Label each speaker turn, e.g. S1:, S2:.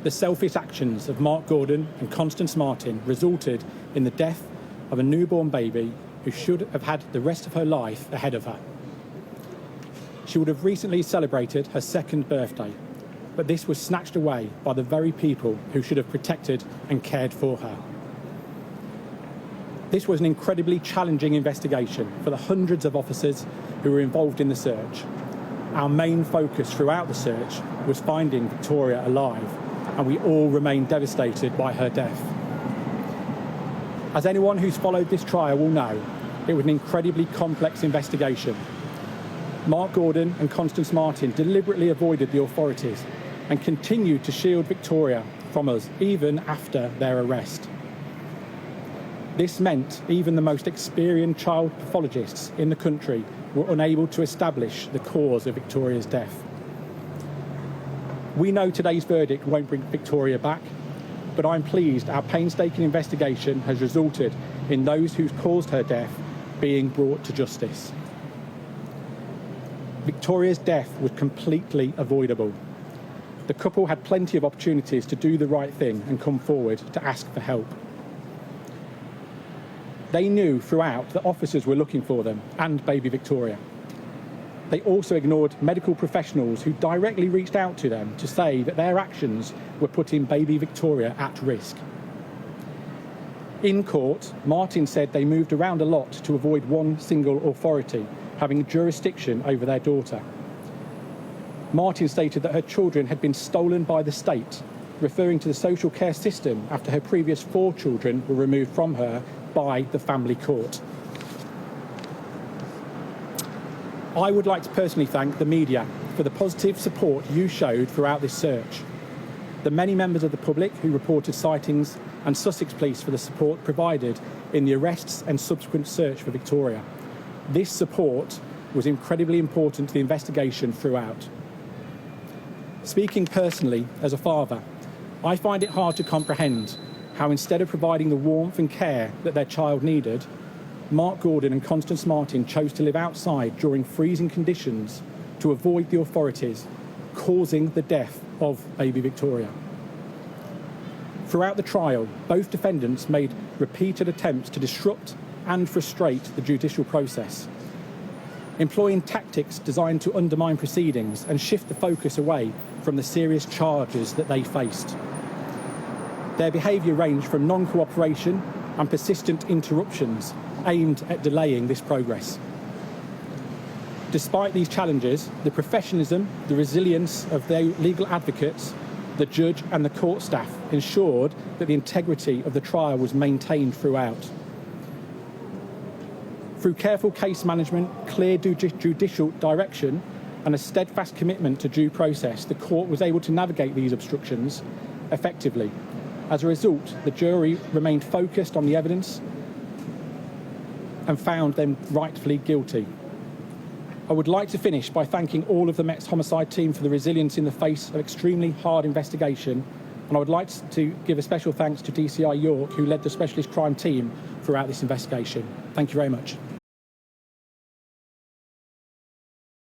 S1: The selfish actions of Mark Gordon and Constance Marten resulted in the death of a newborn baby who should have had the rest of her life ahead of her. She would have recently celebrated her second birthday, but this was snatched away by the very people who should have protected and cared for her. This was an incredibly challenging investigation for the hundreds of officers who were involved in the search. Our main focus throughout the search was finding Victoria alive, and we all remain devastated by her death. As anyone who's followed this trial will know, it was an incredibly complex investigation. Mark Gordon and Constance Marten deliberately avoided the authorities and continued to shield Victoria from us even after their arrest. This meant even the most experienced child pathologists in the country were unable to establish the cause of Victoria's death. We know today's verdict won't bring Victoria back, but I'm pleased our painstaking investigation has resulted in those who caused her death being brought to justice. Victoria's death was completely avoidable. The couple had plenty of opportunities to do the right thing and come forward to ask for help. They knew throughout that officers were looking for them and baby Victoria. They also ignored medical professionals who directly reached out to them to say that their actions were putting baby Victoria at risk. In court, Marten said they moved around a lot to avoid one single authority having jurisdiction over their daughter. Marten stated that her children had been stolen by the state, referring to the social care system after her previous 4 children were removed from her by the family court. I would like to personally thank the media for the positive support you showed throughout this search, the many members of the public who reported sightings, and Sussex Police for the support provided in the arrests and subsequent search for Victoria. This support was incredibly important to the investigation throughout. Speaking personally as a father, I find it hard to comprehend how instead of providing the warmth and care that their child needed, Mark Gordon and Constance Marten chose to live outside during freezing conditions to avoid the authorities, causing the death of baby Victoria. Throughout the trial, both defendants made repeated attempts to disrupt and frustrate the judicial process, employing tactics designed to undermine proceedings and shift the focus away from the serious charges that they faced. Their behaviour ranged from non-cooperation and persistent interruptions aimed at delaying this progress. Despite these challenges, the professionalism, the resilience of their legal advocates, the judge and the court staff ensured that the integrity of the trial was maintained throughout. Through careful case management, clear judicial direction and a steadfast commitment to due process, the court was able to navigate these obstructions effectively. As a result, the jury remained focused on the evidence and found them rightfully guilty. I would like to finish by thanking all of the Met's homicide team for the resilience in the face of extremely hard investigation, and I would like to give a special thanks to DCI York, who led the specialist crime team throughout this investigation. Thank you very much.